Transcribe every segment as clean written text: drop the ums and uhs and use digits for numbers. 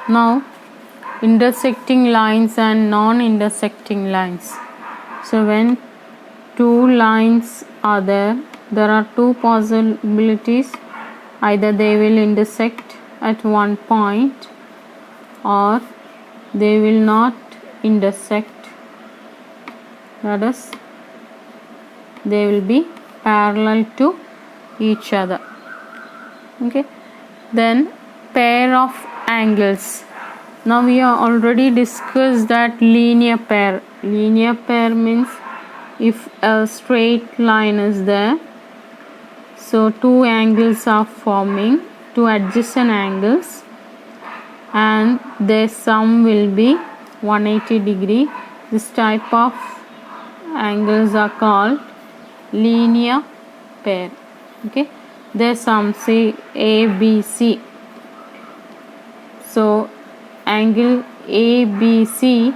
Now intersecting lines and non-intersecting lines. So when two lines are there, there are two possibilities. Either they will intersect at one point or they will not intersect, that is they will be parallel to each other. Okay, then pair of angles. Now we have already discussed that linear pair. Linear pair means if a straight line is there, so two angles are forming, two adjacent angles, and their sum will be 180 degree. This type of angles are called linear pair. Okay, their sum, say ABC. So angle ABC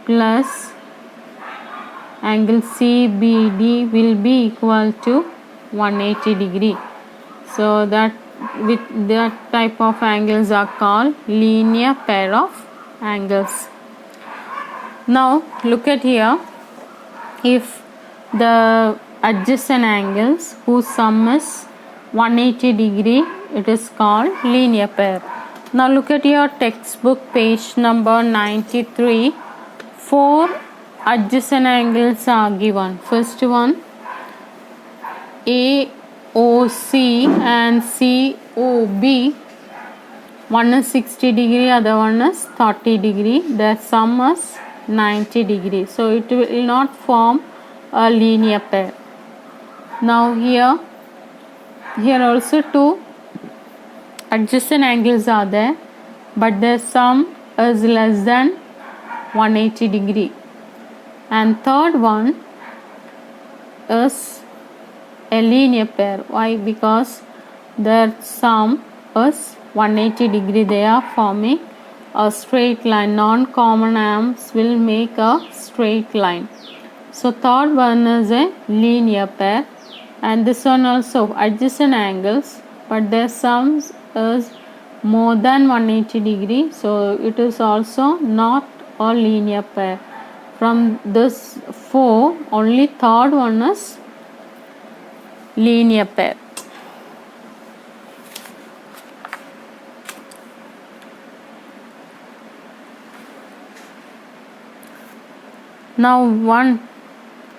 plus angle CBD will be equal to 180 degree. So that with that type of angles are called linear pair of angles. Now look at here. If the adjacent angles whose sum is 180 degree, it is called linear pair. Now look at your textbook page number 93. Four adjacent angles are given. First one, AOC and COB. One is 60 degree, other one is 30 degree. Their sum is 90 degree. So it will not form a linear pair. Now here also two adjacent angles are there, but their sum is less than 180 degree. And third one is a linear pair. Why? Because their sum is 180 degree. They are forming a straight line. Non-common arms will make a straight line. So third one is a linear pair, and this one also adjacent angles, but their sums is more than 180 degree. So it is also not a linear pair. From this four, only third one is linear pair. Now one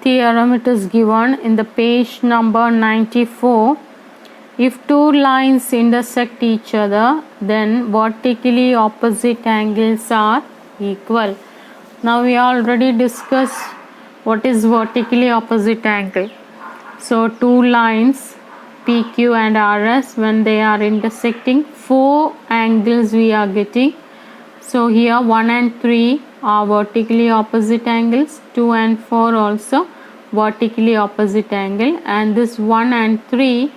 theorem it is given in the page number 94. If two lines intersect each other, then vertically opposite angles are equal. Now we already discussed what is vertically opposite angle. So two lines PQ and RS, when they are intersecting, four angles we are getting. So here 1 and 3 are vertically opposite angles, 2 and 4 also vertically opposite angle, and this 1 and 3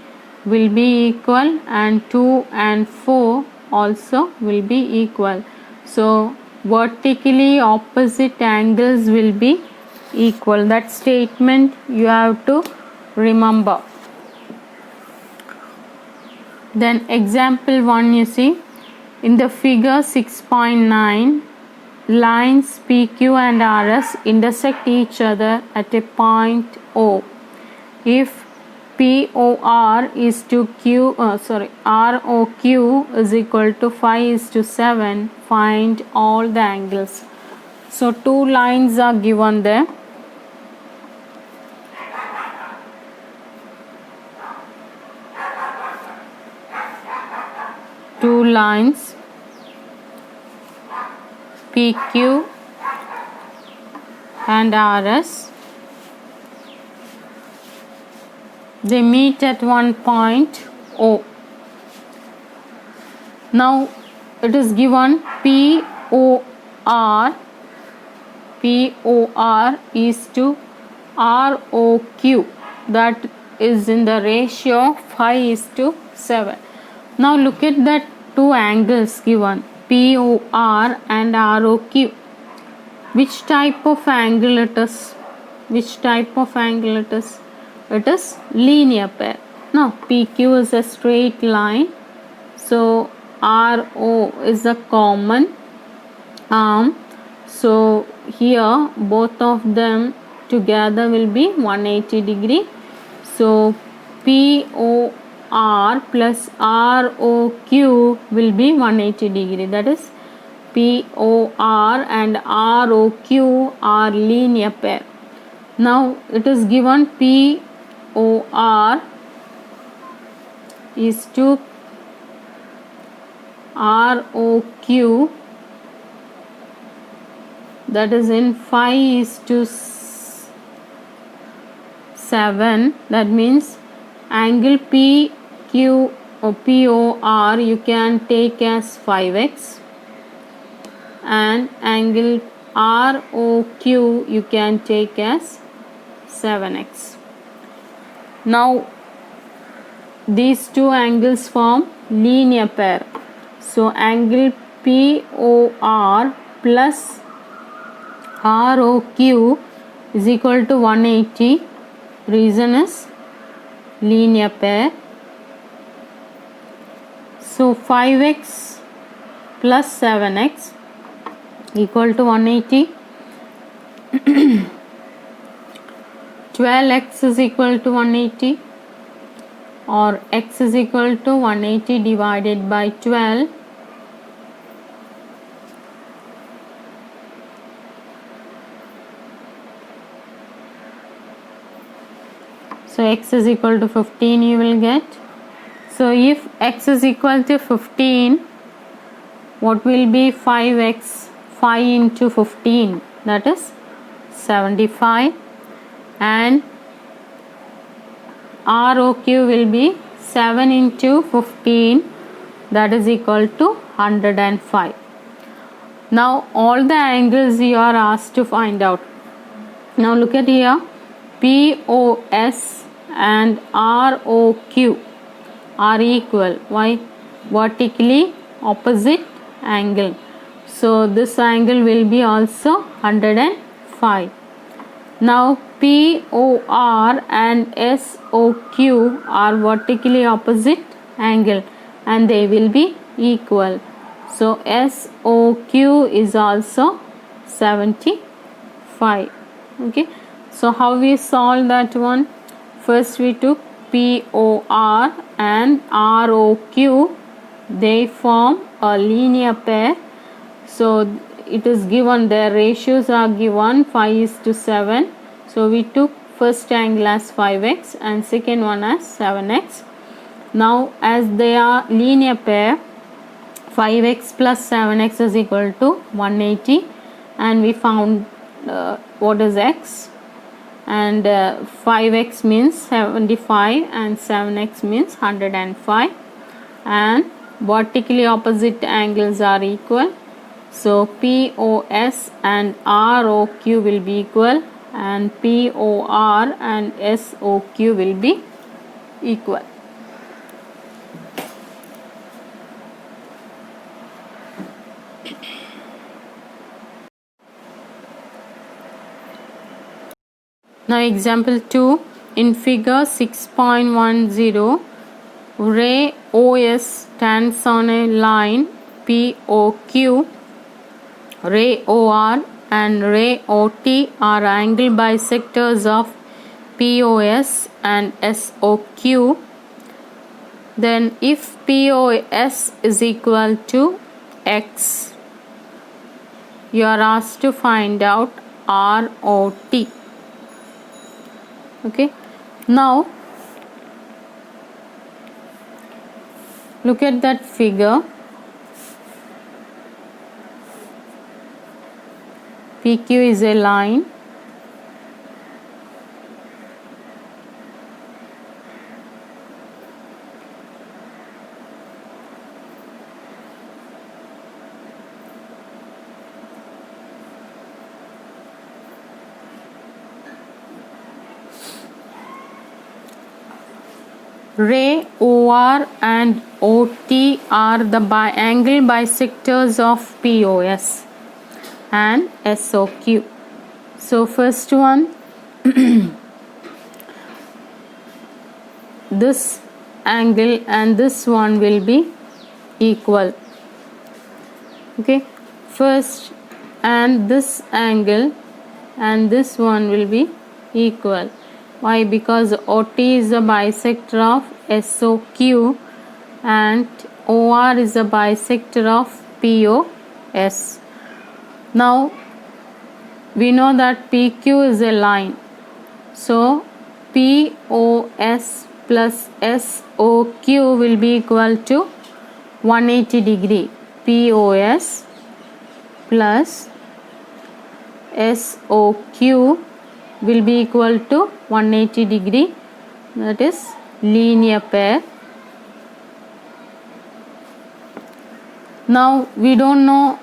will be equal, and 2 and 4 also will be equal. So vertically opposite angles will be equal. That statement you have to remember. Then example 1, you see in the figure 6.9, lines PQ and RS intersect each other at a point O. If POR is to ROQ is equal to 5:7, find all the angles. So two lines are given there. Two lines PQ and RS, they meet at one point O. Now it is given POR is to ROQ, that is in the ratio 5:7. Now look at that two angles given, POR and ROQ. Which type of angle it is? Which type of angle it is? It is linear pair. Now PQ is a straight line, so RO is a common arm. So here both of them together will be 180 degree. So POR plus ROQ will be 180 degree. That is POR and ROQ are linear pair. Now it is given POR is to ROQ, that is in 5:7. That means angle PQ or POR you can take as 5x and angle ROQ you can take as 7x. Now these two angles form linear pair. So angle POR plus ROQ is equal to 180. Reason is linear pair. So 5x plus 7x equal to 180. 12x is equal to 180, or x is equal to 180 divided by 12. So x is equal to 15 you will get. So if x is equal to 15, what will be 5x? 5 into 15, that is 75, and ROQ will be 7 into 15, that is equal to 105. Now all the angles you are asked to find out. Now look at here, POS and ROQ are equal. Why? Vertically opposite angle. So this angle will be also 105. Now POR and SOQ are vertically opposite angle and they will be equal. So SOQ is also 75. Okay. So how we solve that one? First we took POR and ROQ. They form a linear pair. So it is given, their ratios are given 5:7. So we took first angle as 5x and second one as 7x. Now as they are linear pair, 5x plus 7x is equal to 180, and we found what is x, and 5x means 75 and 7x means 105, and vertically opposite angles are equal. So POS and ROQ will be equal and POR and SOQ will be equal. Now example 2, in figure 6.10, ray OS stands on a line POQ. Ray OR and ray OT are angle bisectors of POS and SOQ. Then if POS is equal to X, you are asked to find out ROT. Okay, now look at that figure. PQ is a line, ray OR and OT are the angle bisectors of POS and SOQ. So first one, this angle and this one will be equal. Okay, first, and this angle and this one will be equal. Why? Because OT is a bisector of SOQ and OR is a bisector of POS. Now we know that PQ is a line, so POS plus SOQ will be equal to 180 degree. POS plus SOQ will be equal to 180 degree, that is linear pair. Now we don't know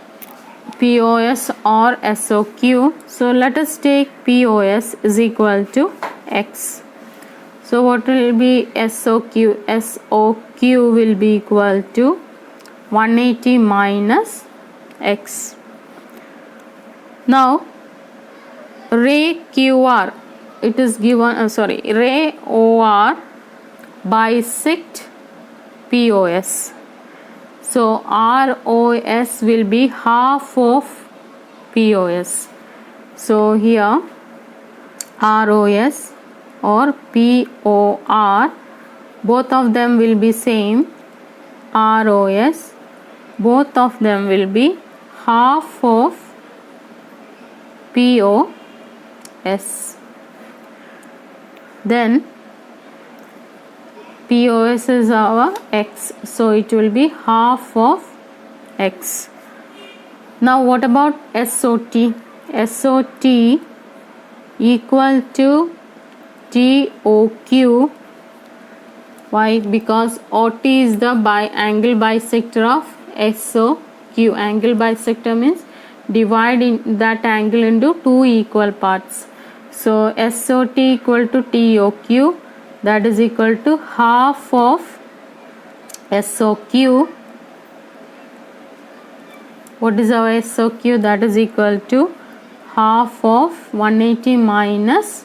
POS or SOQ, so let us take POS is equal to X. So what will be SOQ? SOQ will be equal to 180 minus X. Now ray QR, it is given, ray OR bisect POS. So ROS will be half of POS. So here ROS or POR, both of them will be same. ROS, both of them will be half of POS. Then POS is our X, so it will be half of X. Now what about SOT? SOT equal to TOQ. Why? Because OT is the angle bisector of SOQ. Angle bisector means divide that angle into two equal parts. So SOT equal to TOQ, that is equal to half of SOQ. What is our SOQ? That is equal to half of 180 minus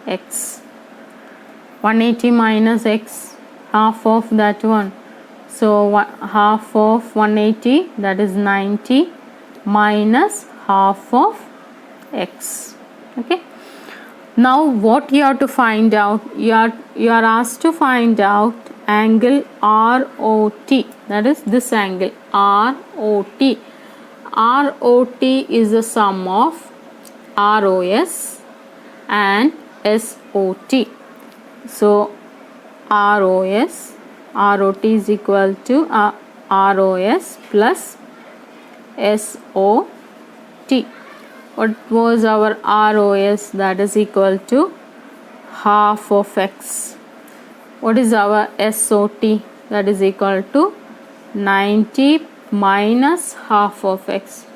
X. 180 minus X, half of that one. So half of 180, that is 90, minus half of X. Okay. Now what you have to find out? You are asked to find out angle ROT, that is this angle ROT. ROT is the sum of ROS and SOT. So ROT is equal to ROS plus SOT. What was our ROS? That is equal to half of X. What is our SOT? That is equal to 90 minus half of X.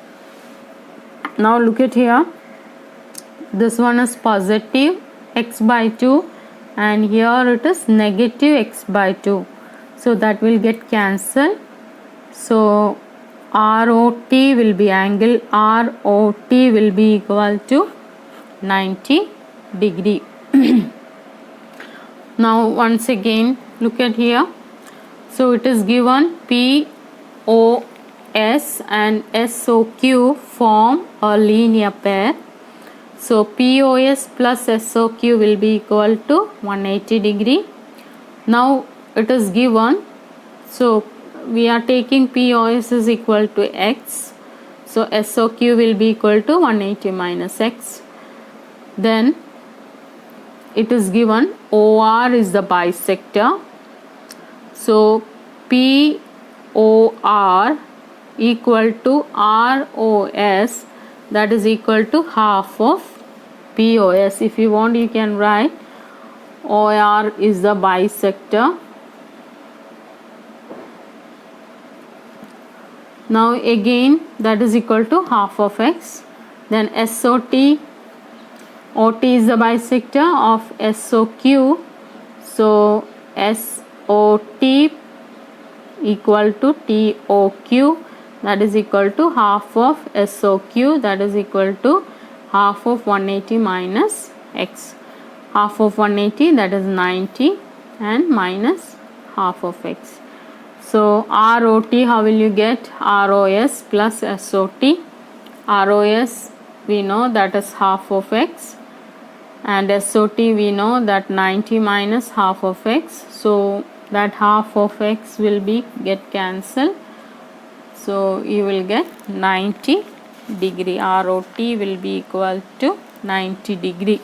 Now look at here. This one is positive X by 2 and here it is negative X by 2. So that will get cancelled. So ROT will be, angle ROT will be equal to 90 degree. Now once again look at here. So it is given POS and SOQ form a linear pair. So POS plus SOQ will be equal to 180 degree. Now it is given, so we are taking POS is equal to X, so SOQ will be equal to 180 minus X. Then it is given OR is the bisector, so POR equal to ROS, that is equal to half of POS. If you want, you can write OR is the bisector. Now again that is equal to half of X. Then SOT is the bisector of SOQ, so SOT equal to TOQ, that is equal to half of SOQ, that is equal to half of 180 minus X. Half of 180, that is 90, and minus half of X. So ROT, how will you get? ROS plus SOT. ROS we know that is half of x, and SOT we know that 90 minus half of x. So that half of x will be get cancelled. So you will get 90 degree. ROT will be equal to 90 degree.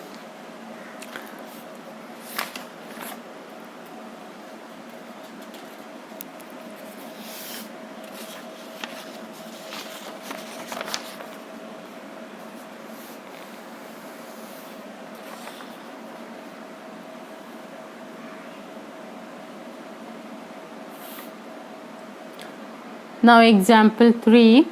Now example 3.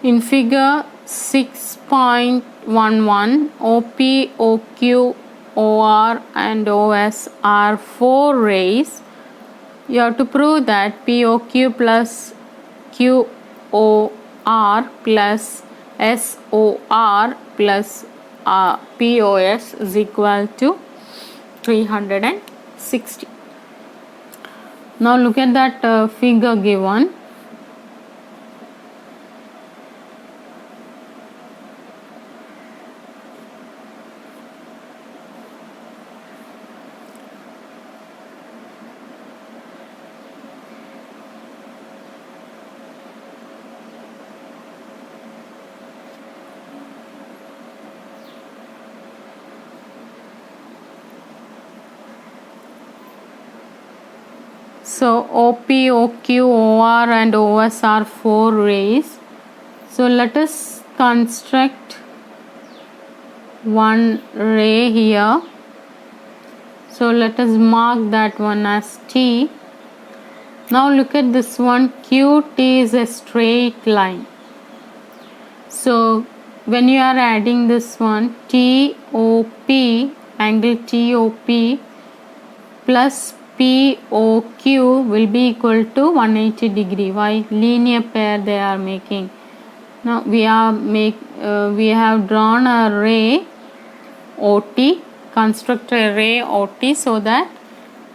In figure 6.11, OP, OQ, OR and OS are 4 rays. You have to prove that POQ plus QOR plus SOR plus POS is equal to 360. Now look at that figure given. So OP, OQ, OR and OS are 4 rays. So let us construct one ray here. So let us mark that one as T. Now look at this one. QT is a straight line. So when you are adding this one, TOP, angle TOP plus POQ will be equal to 180 degree. Why? Linear pair they are making. Now we have drawn a ray OT, construct a ray OT so that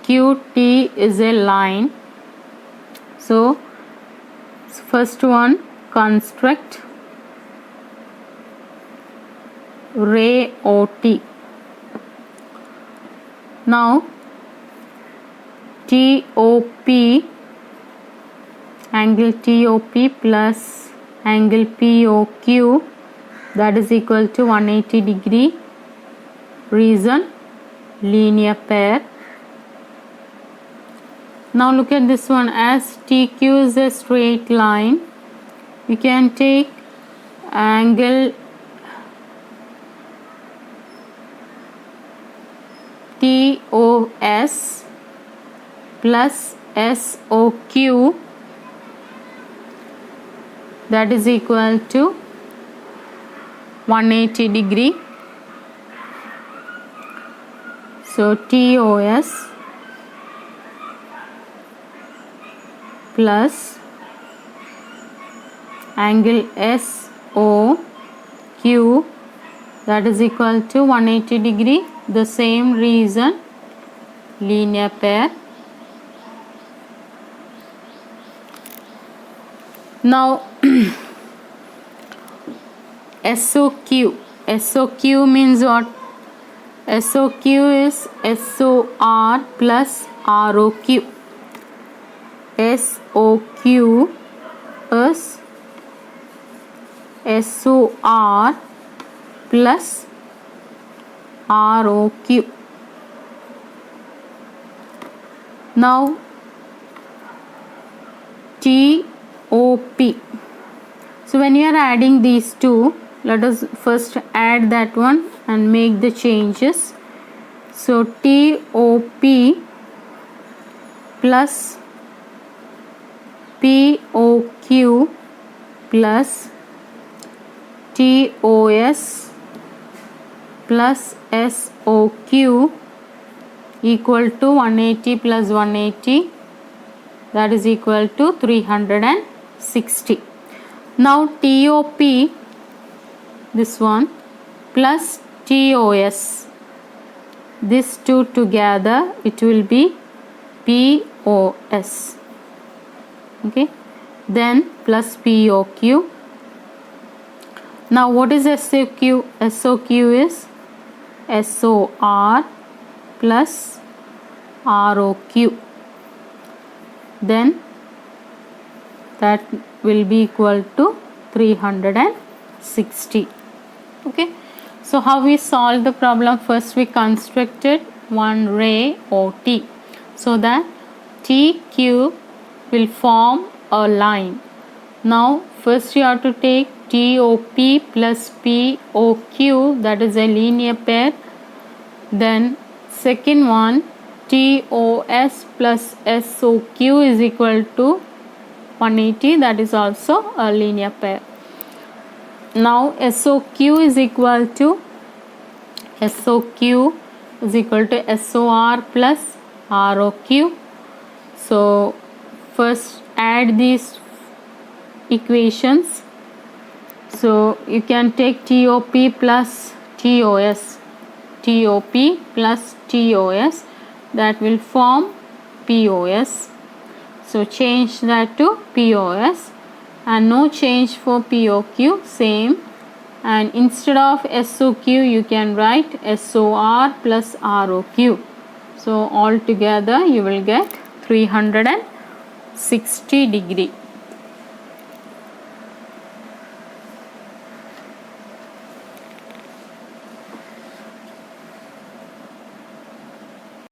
QT is a line. So first one, construct ray OT. Now TOP, angle TOP plus angle POQ, that is equal to 180 degree. Reason? Linear pair. Now look at this one. As TQ is a straight line, we can take angle TOS plus SOQ, that is equal to 180 degree. So TOS plus angle SOQ, that is equal to 180 degree. The same reason, linear pair. Now SOQ. SOQ means what? SOQ is SOR plus ROQ. SOQ is SOR plus ROQ. Now TOP. So when you are adding these two, let us first add that one and make the changes. So TOP plus POQ plus TOS plus SOQ equal to 180 plus 180, that is equal to 360. Now TOP, this one, plus TOS, these two together, it will be POS. Okay, then plus POQ. Now what is SOQ? SOQ is SOR plus ROQ. Then that will be equal to 360. Okay, so how we solve the problem? First we constructed one ray OT so that TQ will form a line. Now first you have to take TOP plus POQ, that is a linear pair. Then second one, TOS plus SOQ is equal to 180, that is also a linear pair. Now SOQ is equal to SOR plus ROQ. So first add these equations. So you can take TOP plus TOS, that will form POS. So change that to POS, and no change for POQ, same. And instead of SOQ you can write SOR plus ROQ. So all together you will get 360 degree.